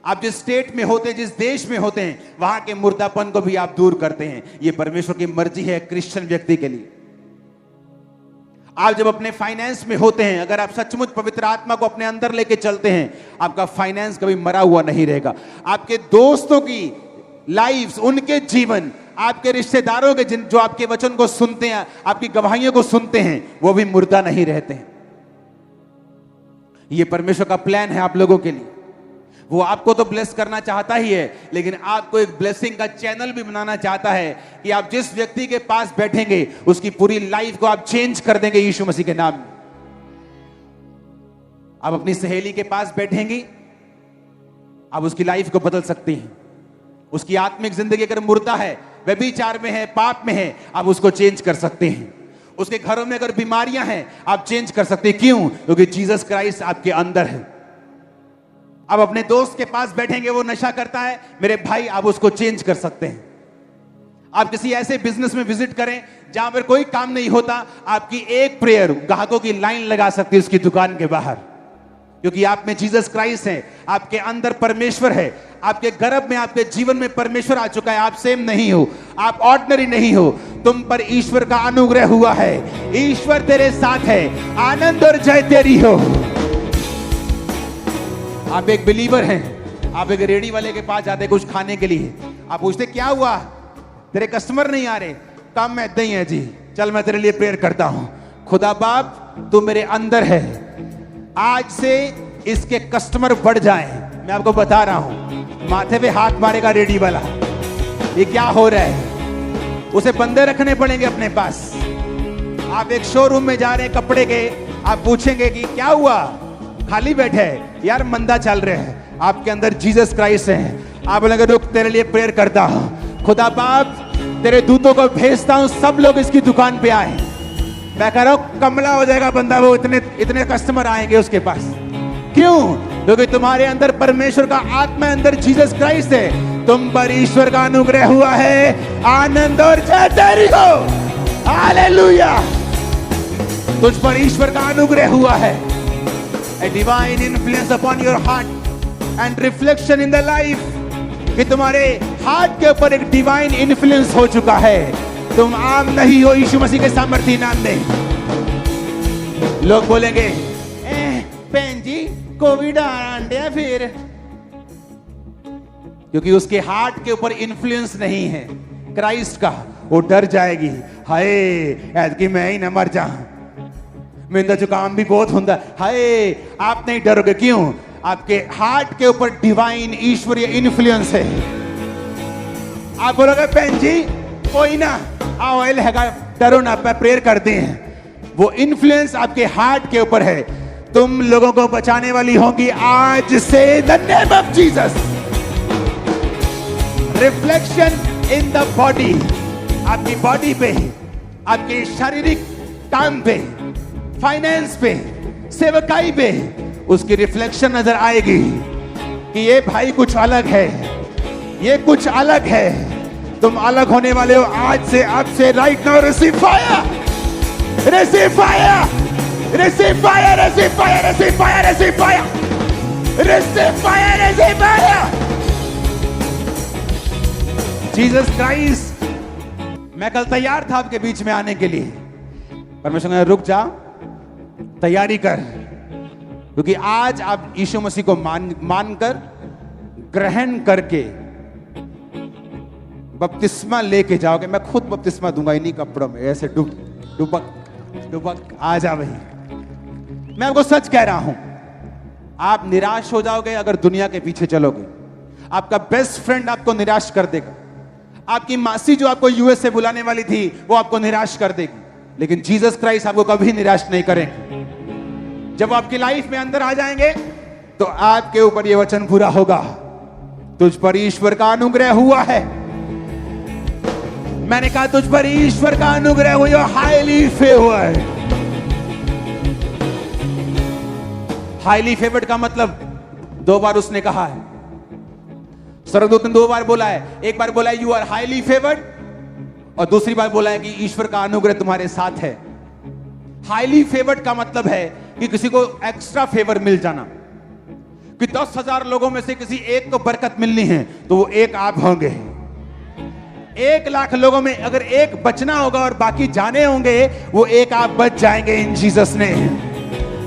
आप जिस स्टेट में होते हैं, जिस देश में होते हैं, वहां के मुर्दापन को भी आप दूर करते हैं। यह परमेश्वर की मर्जी है क्रिश्चियन व्यक्ति के लिए। आप जब अपने फाइनेंस में होते हैं, अगर आप सचमुच पवित्र आत्मा को अपने अंदर लेके चलते हैं, आपका फाइनेंस कभी मरा हुआ नहीं रहेगा। आपके दोस्तों की लाइफ्स, उनके जीवन, आपके रिश्तेदारों के जो आपके वचन को सुनते हैं, आपकी गवाहियों को सुनते हैं, वो भी मुर्दा नहीं रहते हैं। ये परमेश्वर का प्लान है आप लोगों के लिए। वो आपको तो ब्लेस करना चाहता ही है, लेकिन आपको एक ब्लेसिंग का चैनल भी बनाना चाहता है कि आप जिस व्यक्ति के पास बैठेंगे उसकी पूरी लाइफ को आप चेंज कर देंगे यीशु मसीह के नाम में। आप अपनी सहेली के पास बैठेंगी, आप उसकी लाइफ को बदल सकती हैं। उसकी आत्मिक जिंदगी अगर मुर्दा है, व्यभिचार में है, पाप में है, आप उसको चेंज कर सकते हैं। उसके घरों में अगर बीमारियां हैं, आप चेंज कर सकते हैं। क्यों? क्योंकि जीसस क्राइस्ट आपके अंदर है। आप अपने दोस्त के पास बैठेंगे, वो नशा करता है, मेरे भाई, आप उसको चेंज कर सकते हैं। आप किसी ऐसे बिजनेस में विजिट करें जहां पर कोई काम नहीं होता, आपकी एक प्रेयर ग्राहकों की लाइन लगा सकती है उसकी दुकान के बाहर, क्योंकि आप में जीसस क्राइस्ट है, आपके अंदर परमेश्वर है, आपके गर्भ में, आपके जीवन में परमेश्वर आ चुका है। आप सेम नहीं हो, आप ऑर्डिनरी नहीं हो, तुम पर ईश्वर का अनुग्रह हुआ है। ईश्वर तेरे साथ है, आनंद और जय तेरी हो। आप एक बिलीवर हैं, आप एक रेडी वाले के पास जाते कुछ खाने के लिए, आप पूछते क्या हुआ, तेरे कस्टमर नहीं आ रहे? काम ऐसा ही है जी, चल मैं तेरे लिए प्रेयर करता हूं। खुदा बाप, तू मेरे अंदर है, आज से इसके कस्टमर बढ़ जाएं। मैं आपको बता रहा हूं, माथे पे हाथ मारेगा रेडी वाला, ये क्या हो रहा है? उसे बंदे रखने पड़ेंगे अपने पास। आप एक शोरूम में जा रहे हैं कपड़े के, आप पूछेंगे कि क्या हुआ, खाली बैठे हैं? यार मंदा चल रहे हैं। आपके अंदर जीसस क्राइस्ट है। आप बोलेंगे रुक, तेरे लिए प्रेयर करता हूं। खुदा बाप, तेरे दूतों को भेजता हूं, सब लोग इसकी दुकान पे आए। मैं कह रहा हूं कमला हो जाएगा बंदा, वो इतने कस्टमर आएंगे उसके पास। क्यों? क्योंकि तुम्हारे अंदर परमेश्वर का आत्मा, अंदर जीसस क्राइस्ट है, तुम पर ईश्वर का अनुग्रह हुआ है। आनंद और जय तेरी हो। हालेलुया। तुझ पर ईश्वर का अनुग्रह हुआ है। A divine influence upon your heart and reflection in the life, कि तुम्हारे हार्ट के ऊपर एक डिवाइन इन्फ्लुएंस हो चुका है। तुम आम नहीं हो यीशु मसीह के सामर्थ्य नाम में। लोग बोलेंगे बहन जी कोविड आंडे फिर, क्योंकि उसके हार्ट के ऊपर इन्फ्लुएंस नहीं है क्राइस्ट का। वो डर जाएगी, हाय ऐतकी मैं ही न मर जाऊं, मेरा जुकाम भी बहुत होता है, हाय। आप नहीं डरोगे, क्यों? आपके हार्ट के ऊपर डिवाइन ईश्वरीय इन्फ्लुएंस है। आप बोलोगे बहन जी कोई ना, ऑयल है, डरो ना, प्रेयर करते हैं। वो इन्फ्लुएंस आपके हार्ट के ऊपर है। तुम लोगों को बचाने वाली होंगी आज से, the name of Jesus. Reflection in the body, आपकी बॉडी पे, आपके शारीरिक काम पे, फाइनेंस पे, सेवकाई पे, उसकी रिफ्लेक्शन नजर आएगी कि ये भाई कुछ अलग है, ये कुछ अलग है। तुम अलग होने वाले हो आज से, अब से, right now. Receive fire, receive fire, receive fire, receive fire, receive fire, receive fire, receive fire, receive fire. Jesus Christ, मैं कल तैयार था आपके बीच में आने के लिए, परमेश्वर ने रुक जा, तैयारी कर, क्योंकि आज आप यीशु मसीह को मानकर ग्रहण करके बपतिस्मा लेके जाओगे। मैं खुद बपतिस्मा दूंगा इन्हीं कपड़ों में, ऐसे डुबक आ जा भाई। मैं आपको सच कह रहा हूं, आप निराश हो जाओगे अगर दुनिया के पीछे चलोगे। आपका बेस्ट फ्रेंड आपको निराश कर देगा। आपकी मासी जो आपको यूएस से बुलाने वाली थी, वो आपको निराश कर देगी, लेकिन जीसस क्राइस्ट आपको कभी निराश नहीं करेंगे। जब आपकी लाइफ में अंदर आ जाएंगे तो आपके ऊपर यह वचन पूरा होगा, तुझ पर ईश्वर का अनुग्रह हुआ है। मैंने कहा तुझ पर ईश्वर का अनुग्रह हुआ, हाईली फेवर्ड। हाईली फेवर्ड का मतलब दो बार उसने कहा है, स्वर्गदूत ने दो बार बोला है। एक बार बोला है यू आर हाईली फेवर्ड, और दूसरी बार बोला है कि ईश्वर का अनुग्रह तुम्हारे साथ है। हाईली फेवर्ड का मतलब है कि किसी को एक्स्ट्रा फेवर मिल जाना, कि 10,000 लोगों में से किसी एक को बरकत मिलनी है तो वो एक आप होंगे। 1,00,000 लोगों में अगर एक बचना होगा और बाकी जाने होंगे, वो एक आप बच जाएंगे इन जीसस ने।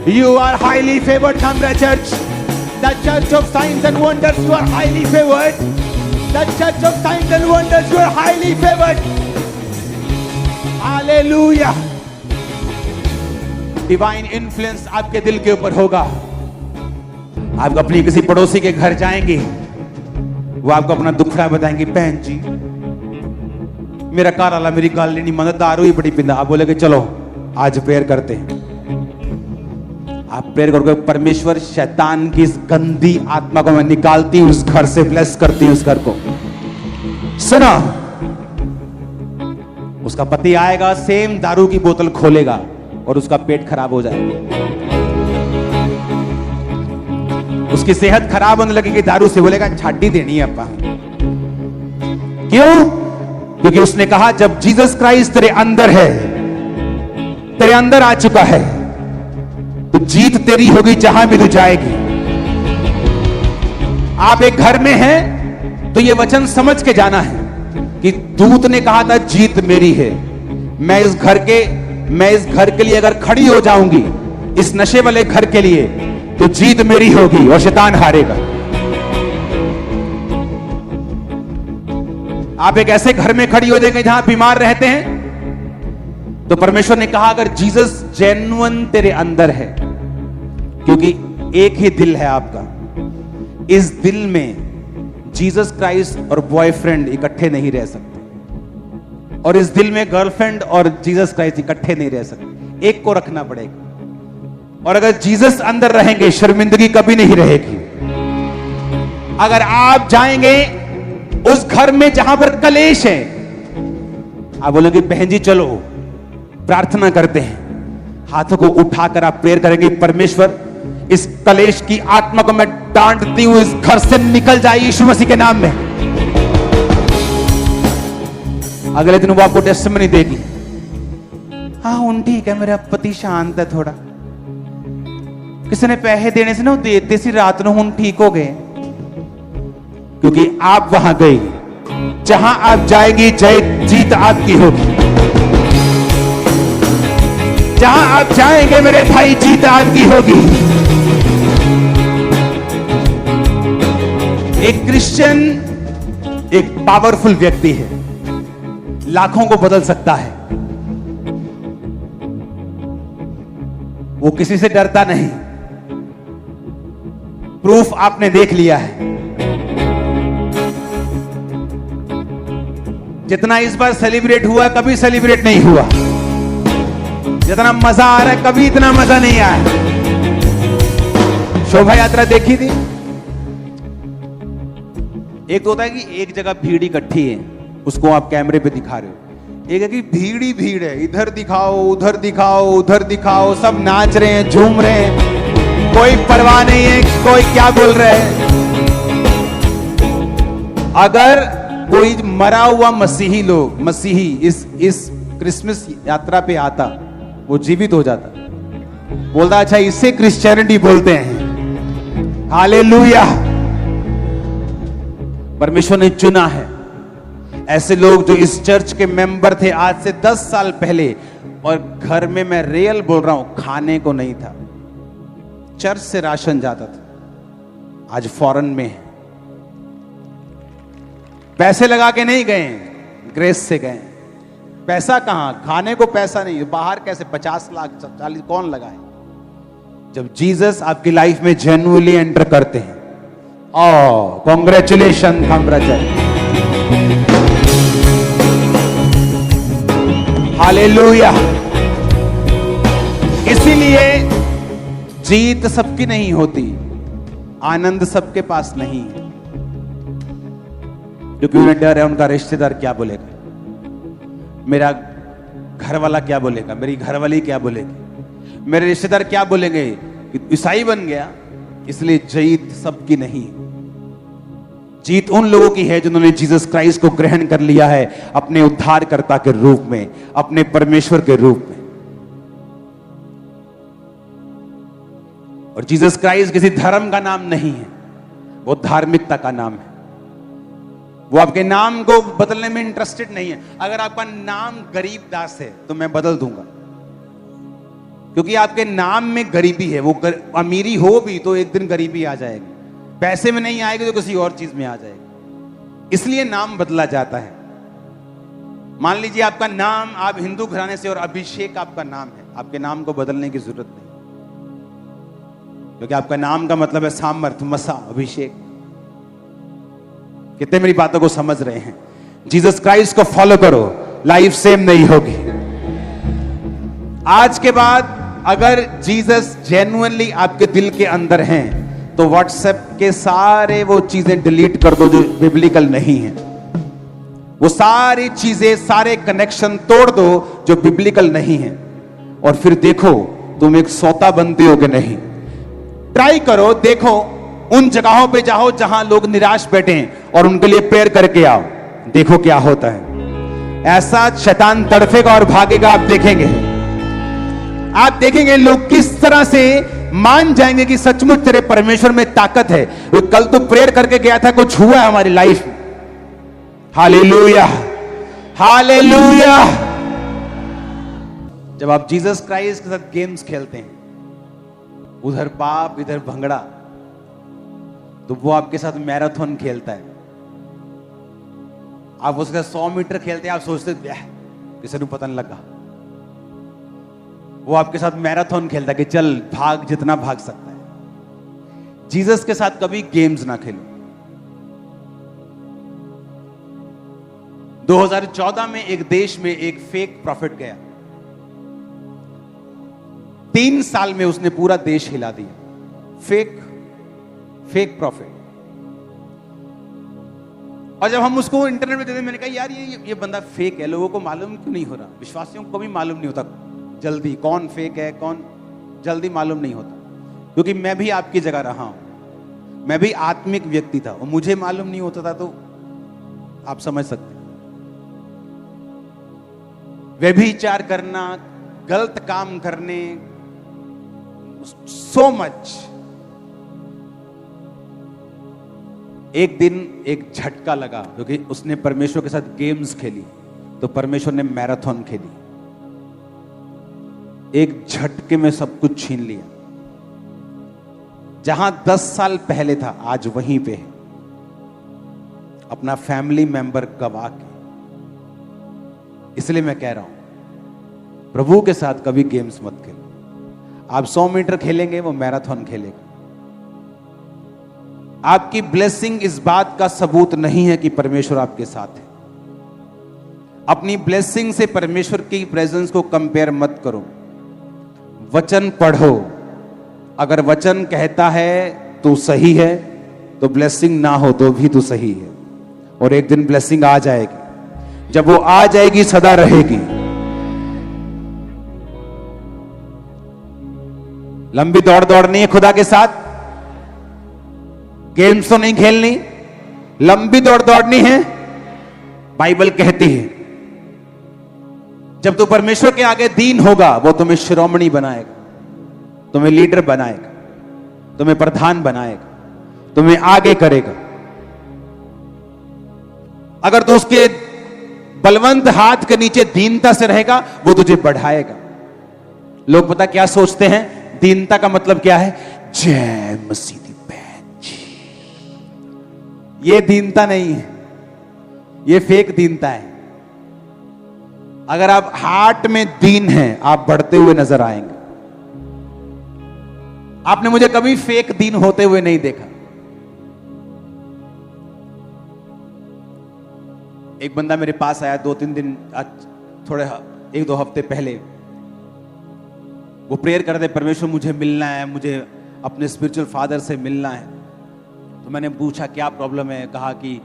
यू आर हाईली फेवर्ड खामरा church, the church of science and wonders, you are highly favoured. The church of science and wonders, you are highly favoured. Hallelujah. Divine influence आपके दिल के ऊपर होगा। आप अपनी किसी पड़ोसी के घर जाएंगे, वो आपको अपना दुखड़ा बताएंगे, बहन जी मेरा घर वाला मेरी गल नहीं मानता, दारू ही बड़ी पींदा। आप बोलेगे चलो आज प्रेयर करते हैं। आप प्रेयर करोगे, परमेश्वर शैतान की इस गंदी आत्मा को मैं निकालती हूं, उस घर से ब्लेस करती हूं उस घर को। सुना, उसका पति आएगा, सेम दारू की बोतल खोलेगा और उसका पेट खराब हो जाएगा, उसकी सेहत खराब होने लगेगी दारू से। बोलेगा छाड़ी देनी है अपा। क्यों? क्योंकि उसने कहा जब जीसस क्राइस्ट तेरे अंदर है, तेरे अंदर आ चुका है, तो जीत तेरी होगी जहां भी तू जाएगी। आप एक घर में हैं तो यह वचन समझ के जाना है कि दूत ने कहा था जीत मेरी है। मैं इस घर के लिए अगर खड़ी हो जाऊंगी, इस नशे वाले घर के लिए, तो जीत मेरी होगी और शैतान हारेगा। आप एक ऐसे घर में खड़ी हो जाएंगे जहां बीमार रहते हैं, तो परमेश्वर ने कहा अगर जीसस जेन्युइन तेरे अंदर है, क्योंकि एक ही दिल है आपका, इस दिल में जीसस क्राइस्ट और बॉयफ्रेंड इकट्ठे नहीं रह सकते, और इस दिल में गर्लफ्रेंड और जीसस क्राइस्ट इकट्ठे नहीं रह सकते, एक को रखना पड़ेगा। और अगर जीसस अंदर रहेंगे, शर्मिंदगी कभी नहीं रहेगी। अगर आप जाएंगे उस घर में जहां पर कलेश है, आप बोलेंगे बहन जी चलो प्रार्थना करते हैं, हाथों को उठाकर आप प्रेयर करेंगे, परमेश्वर इस कलेश की आत्मा को मैं डांटती हूं, इस घर से निकल जाए यीशु मसीह के नाम में। अगले दिन वो आपको टेस्टिमनी देगी, हाँ उन ठीक है, मेरा पति शांत है थोड़ा, किसी ने पैसे देने से ना देते सी रात ਨੂੰ ਹੁਣ ठीक हो गए। क्योंकि आप वहां गए, जहां आप जाएंगी जीत आपकी होगी। जहां आप जाएंगे मेरे भाई, जीत आपकी होगी। एक क्रिश्चियन एक पावरफुल व्यक्ति है, लाखों को बदल सकता है। वो किसी से डरता नहीं। प्रूफ आपने देख लिया है। जितना इस बार सेलिब्रेट हुआ, कभी सेलिब्रेट नहीं हुआ। जितना मजा आ रहा है, कभी इतना मजा नहीं आया। शोभा यात्रा देखी थी? एक तो होता है कि एक जगह भीड़ इकट्ठी है, उसको आप कैमरे पे दिखा रहे हो। एक है कि भीड़ ही भीड़ है, इधर दिखाओ उधर दिखाओ उधर दिखाओ, सब नाच रहे हैं झूम रहे हैं, कोई परवाह नहीं है कोई क्या बोल रहे हैं। अगर कोई मरा हुआ मसीही इस क्रिसमस यात्रा पे आता, वो जीवित हो जाता, बोलता अच्छा इसे क्रिश्चियनिटी बोलते हैं। हालेलुया। परमेश्वर ने चुना है ऐसे लोग जो इस चर्च के मेंबर थे आज से 10 साल पहले, और घर में मैं रियल बोल रहा हूं, खाने को नहीं था, चर्च से राशन जाता था, आज फॉरेन में है। पैसे लगा के नहीं गए, ग्रेस से गए। पैसा कहां, खाने को पैसा नहीं, बाहर कैसे 50 लाख 40 कौन लगाए। जब जीसस आपकी लाइफ में जेन्युइनली एंटर करते हैं, कॉन्ग्रेचुलेशन हालेलुया। इसीलिए जीत सबकी नहीं होती, आनंद सबके पास नहीं है, क्योंकि उन्हें डर है उनका रिश्तेदार क्या बोलेगा, मेरा घर वाला क्या बोलेगा, मेरी घरवाली क्या बोलेगी, मेरे रिश्तेदार क्या बोलेंगे कि ईसाई बन गया। इसलिए जीत सबकी नहीं, जीत उन लोगों की है जिन्होंने जीसस क्राइस्ट को ग्रहण कर लिया है अपने उद्धारकर्ता के रूप में, अपने परमेश्वर के रूप में। और जीसस क्राइस्ट किसी धर्म का नाम नहीं है, वो धार्मिकता का नाम है। वो आपके नाम को बदलने में इंटरेस्टेड नहीं है। अगर आपका नाम गरीब दास है तो मैं बदल दूंगा, क्योंकि आपके नाम में गरीबी है। वो अमीरी हो भी तो एक दिन गरीबी आ जाएगी, पैसे में नहीं आएगी तो किसी और चीज में आ जाएगी, इसलिए नाम बदला जाता है। मान लीजिए आपका नाम, आप हिंदू घराने से और अभिषेक आपका नाम है, आपके नाम को बदलने की जरूरत नहीं, क्योंकि आपका नाम का मतलब है सामर्थ, मसा, अभिषेक। कितने मेरी बातों को समझ रहे हैं? जीसस क्राइस्ट को फॉलो करो, लाइफ सेम नहीं होगी। आज के बाद अगर जीसस जेन्युइनली आपके दिल के अंदर हैं तो व्हाट्सएप के सारे वो चीजें डिलीट कर दो जो बिब्लिकल नहीं है। वो सारी चीजें, सारे कनेक्शन तोड़ दो जो बिब्लिकल नहीं है, और फिर देखो तुम एक सोता बनते हो कि नहीं। ट्राई करो, देखो, उन जगहों पे जाओ जहां लोग निराश बैठे हैं और उनके लिए प्रेयर करके आओ, देखो क्या होता है। ऐसा शैतान तड़फेगा और भागेगा, आप देखेंगे। आप देखेंगे लोग किस तरह से मान जाएंगे कि सचमुच तेरे परमेश्वर में ताकत है। वो कल तो प्रेयर करके गया था, कुछ हुआ है हमारी लाइफ में। Hallelujah, hallelujah. जब आप जीसस क्राइस्ट के साथ गेम्स खेलते हैं, उधर पाप इधर भंगड़ा, तो वो आपके साथ मैराथन खेलता है। आप उसके साथ 100 मीटर खेलते हैं, आप सोचते किसी को पता नहीं लगा। वो आपके साथ मैराथन खेलता है कि चल भाग, जितना भाग सकता है। जीसस के साथ कभी गेम्स ना खेलो। 2014 में एक देश में एक फेक प्रॉफिट गया, 3 साल में उसने पूरा देश हिला दिया। Fake profit. और जब हम उसको इंटरनेट पे देते, मैंने कहा यार ये बंदा फेक है, लोगों को मालूम क्यों नहीं हो रहा? विश्वासियों को भी मालूम नहीं होता जल्दी कौन फेक है, कौन जल्दी मालूम नहीं होता, क्योंकि मैं भी आपकी जगह रहा हूं। मैं भी आत्मिक व्यक्ति था और मुझे मालूम नहीं होता था, तो आप समझ सकते। व्यभिचार करना, गलत काम करने, सो मच। एक दिन एक झटका लगा, क्योंकि उसने परमेश्वर के साथ गेम्स खेली, तो परमेश्वर ने मैराथन खेली। एक झटके में सब कुछ छीन लिया। जहां 10 साल पहले था, आज वहीं पे है, अपना फैमिली मेंबर गवा के। इसलिए मैं कह रहा हूं, प्रभु के साथ कभी गेम्स मत खेलो। आप 100 मीटर खेलेंगे, वो मैराथन खेलेगा। आपकी ब्लेसिंग इस बात का सबूत नहीं है कि परमेश्वर आपके साथ है। अपनी ब्लेसिंग से परमेश्वर की प्रेजेंस को कंपेयर मत करो। वचन पढ़ो, अगर वचन कहता है तो सही है, तो ब्लेसिंग ना हो तो भी तो सही है। और एक दिन ब्लेसिंग आ जाएगी, जब वो आ जाएगी सदा रहेगी। लंबी दौड़ दौड़नी है खुदा के साथ, गेम्स तो नहीं खेलनी, लंबी दौड़ दौड़नी है। बाइबल कहती है जब तू परमेश्वर के आगे दीन होगा, वो तुम्हें शिरोमणि बनाएगा, तुम्हें लीडर बनाएगा, तुम्हें प्रधान बनाएगा, तुम्हें आगे करेगा। अगर तू उसके बलवंत हाथ के नीचे दीनता से रहेगा, वो तुझे बढ़ाएगा। लोग पता क्या सोचते हैं? दीनता का मतलब क्या है? जय मसीह दी बहन जी। ये दीनता नहीं है, ये फेक दीनता है। अगर आप हार्ट में दीन हैं, आप बढ़ते हुए नजर आएंगे। आपने मुझे कभी फेक दीन होते हुए नहीं देखा। एक बंदा मेरे पास आया 2-3 दिन, थोड़े 1-2 हफ्ते पहले। वो प्रेयर कर दे, परमेश्वर मुझे मिलना है, मुझे अपने स्पिरिचुअल फादर से मिलना है। तो मैंने पूछा क्या प्रॉब्लम है? कहा कि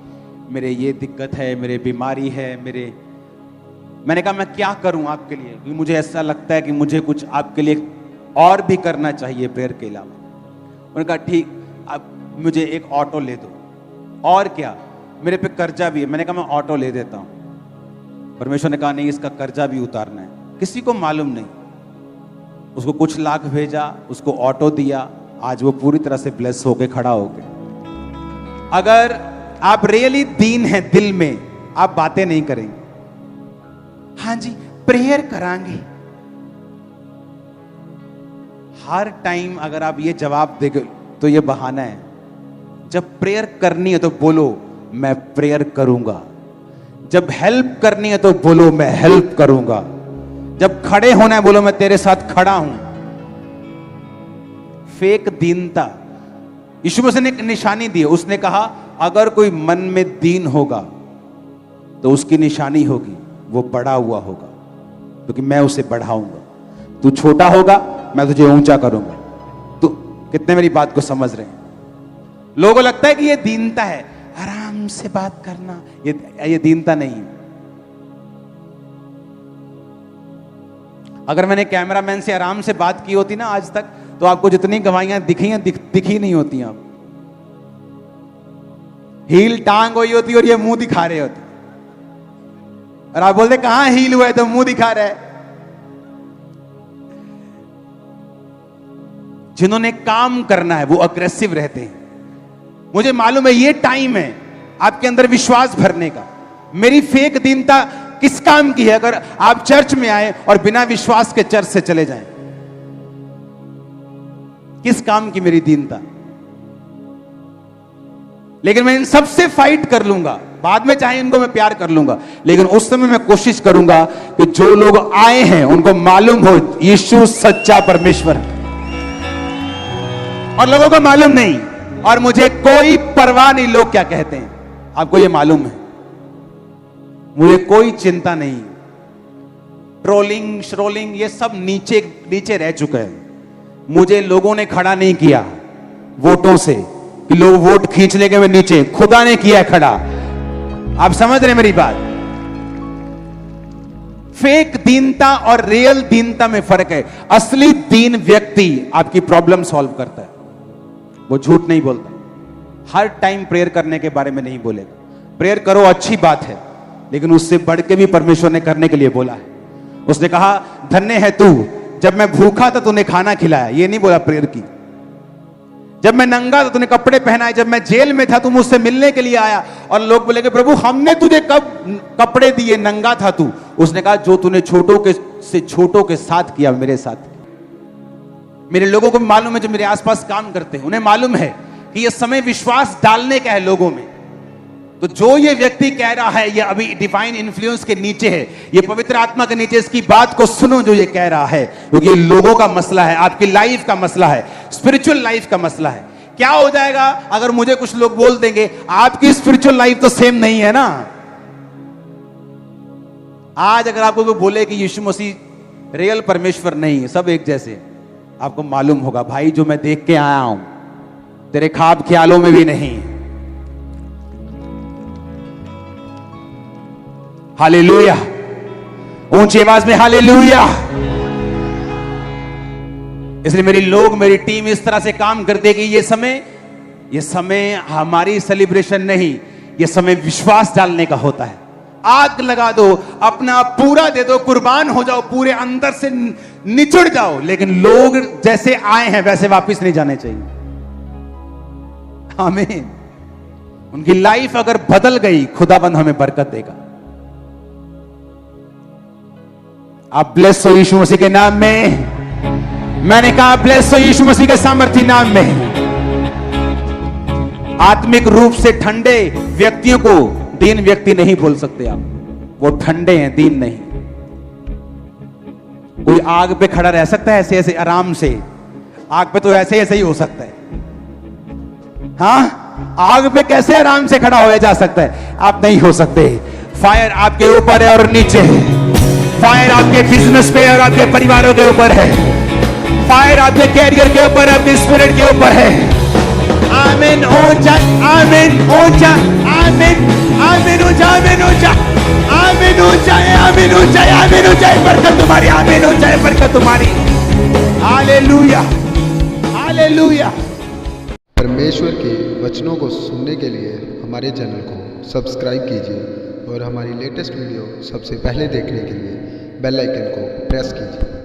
मेरे ये दिक्कत है, मेरे बीमारी है, मैंने कहा मैं क्या करूं आपके लिए, क्योंकि मुझे ऐसा लगता है कि मुझे कुछ आपके लिए और भी करना चाहिए प्रेयर के अलावा। उन्होंने कहा ठीक, आप मुझे एक ऑटो ले दो। और क्या, मेरे पे कर्जा भी है। मैंने कहा मैं ऑटो ले देता हूं। परमेश्वर ने कहा नहीं, इसका कर्जा भी उतारना है। किसी को मालूम नहीं, उसको कुछ लाख भेजा, उसको ऑटो दिया, आज वो पूरी तरह से ब्लेस होके खड़ा हो गया। अगर आप रियली दीन हैं दिल में, आप बातें नहीं करेंगे। हाँ जी प्रेयर करांगे, हर टाइम अगर आप ये जवाब देंगे तो ये बहाना है। जब प्रेयर करनी है तो बोलो मैं प्रेयर करूंगा, जब हेल्प करनी है तो बोलो मैं हेल्प करूंगा, जब खड़े होना है बोलो मैं तेरे साथ खड़ा हूं। फेक दीनता, यीशु मसीह ने एक निशानी दी, उसने कहा अगर कोई मन में दीन होगा तो उसकी निशानी होगी वो बड़ा हुआ होगा, क्योंकि मैं उसे बढ़ाऊंगा। तू छोटा होगा मैं तुझे ऊंचा करूंगा। तो कितने मेरी बात को समझ रहे हैं? लोगों को लगता है कि ये दीनता है, आराम से बात करना, ये दीनता नहीं है। अगर मैंने कैमरामैन से आराम से बात की होती ना आज तक, तो आपको जितनी गवाहियां दिखी नहीं होती। आप हील टांग हुई होती और ये मुंह दिखा रहे होते, और आप बोलते कहां हील हुआ है तो मुंह दिखा रहा है। जिन्होंने काम करना है वो अग्रेसिव रहते हैं। मुझे मालूम है ये टाइम है आपके अंदर विश्वास भरने का। मेरी फेक दीनता किस काम की है? अगर आप चर्च में आए और बिना विश्वास के चर्च से चले जाएं, किस काम की मेरी दीनता? लेकिन मैं इन सबसे फाइट कर लूंगा, बाद में चाहे इनको मैं प्यार कर लूंगा, लेकिन उस समय मैं कोशिश करूंगा कि जो लोग आए हैं उनको मालूम हो यीशु सच्चा परमेश्वर है, और लोगों को मालूम नहीं, और मुझे कोई परवाह नहीं लोग क्या कहते हैं। आपको ये मालूम है, मुझे कोई चिंता नहीं। ट्रोलिंग श्रोलिंग ये सब नीचे नीचे रह चुका है। मुझे लोगों ने खड़ा नहीं किया वोटों से कि लोग वोट खींच लेंगे मैं नीचे, खुदा ने किया है खड़ा। आप समझ रहे मेरी बात? फेक दीनता और रियल दीनता में फर्क है। असली दीन व्यक्ति आपकी प्रॉब्लम सॉल्व करता है, वो झूठ नहीं बोलता। हर टाइम प्रेयर करने के बारे में नहीं बोलेगा। प्रेयर करो अच्छी बात है, लेकिन उससे बढ़ के भी परमेश्वर ने करने के लिए बोला है। उसने कहा धन्य है तू, जब मैं भूखा था तूने खाना खिलाया, ये नहीं बोला प्रेयर की। जब मैं नंगा था तूने कपड़े पहनाए, जब मैं जेल में था तू मुझसे मिलने के लिए आया। और लोग बोलेंगे प्रभु हमने तुझे कब कपड़े दिए, नंगा था तू। उसने कहा जो तूने छोटों के साथ किया मेरे साथ। मेरे लोगों को मालूम है, जो मेरे आसपास काम करते हैं उन्हें मालूम है कि यह समय विश्वास डालने का है लोगों में। तो जो ये व्यक्ति कह रहा है ये अभी डिवाइन इन्फ्लुएंस के नीचे है, ये पवित्र आत्मा के नीचे, इसकी बात को सुनो जो ये कह रहा है, क्योंकि ये लोगों का मसला है, आपकी लाइफ का मसला है, स्पिरिचुअल लाइफ का मसला है। क्या हो जाएगा अगर मुझे कुछ लोग बोल देंगे आपकी स्पिरिचुअल लाइफ तो सेम नहीं है ना। आज अगर आपको कोई बोले कि यीशु मसीह रियल परमेश्वर नहीं है, सब एक जैसे, आपको मालूम होगा भाई जो मैं देख के आया हूं तेरे ख्वाब ख्यालों में भी नहीं। हालेलुया, ऊंची आवाज में हालेलुया। इसलिए मेरी टीम इस तरह से काम करती है कि ये समय हमारी सेलिब्रेशन नहीं, ये समय विश्वास डालने का होता है। आग लगा दो, अपना पूरा दे दो, कुर्बान हो जाओ, पूरे अंदर से निचुड़ जाओ, लेकिन लोग जैसे आए हैं वैसे वापस नहीं जाने चाहिए। आमीन। उनकी लाइफ अगर बदल गई, खुदाबंद हमें बरकत देगा। आप ब्लेस हो यीशु मसीह के नाम में। मैंने कहा ब्लेस हो यीशु मसीह के सामर्थी नाम में। आत्मिक रूप से ठंडे व्यक्तियों को दीन व्यक्ति नहीं बोल सकते आप, वो ठंडे हैं, दीन नहीं। कोई आग पे खड़ा रह सकता है ऐसे ऐसे आराम से? आग पे तो ऐसे ऐसे ही हो सकता है। हाँ, आग पे कैसे आराम से खड़ा होया जा सकता है? आप नहीं हो सकते। फायर आपके ऊपर है और नीचे है। फायर आपके बिजनेस पे और आपके परिवारों के ऊपर है। फायर आपके कैरियर के ऊपर, आपके स्पिरिट के ऊपर है। आमीन, ऊंचा, आमीन, ऊंचा, आमीन, आमीन, ऊंचा, आमीन, ऊंचा, आमीन, ऊंचा, आमीन, ऊंचा, आमीन, ऊंचा, बरकत तुम्हारी, आमीन, ऊंचा, बरकत तुम्हारी। Hallelujah, hallelujah. परमेश्वर के वचनों को सुनने के लिए हमारे चैनल को सब्सक्राइब कीजिए और हमारी लेटेस्ट वीडियो सबसे पहले देखने के लिए बेल आइकन को प्रेस कीजिए।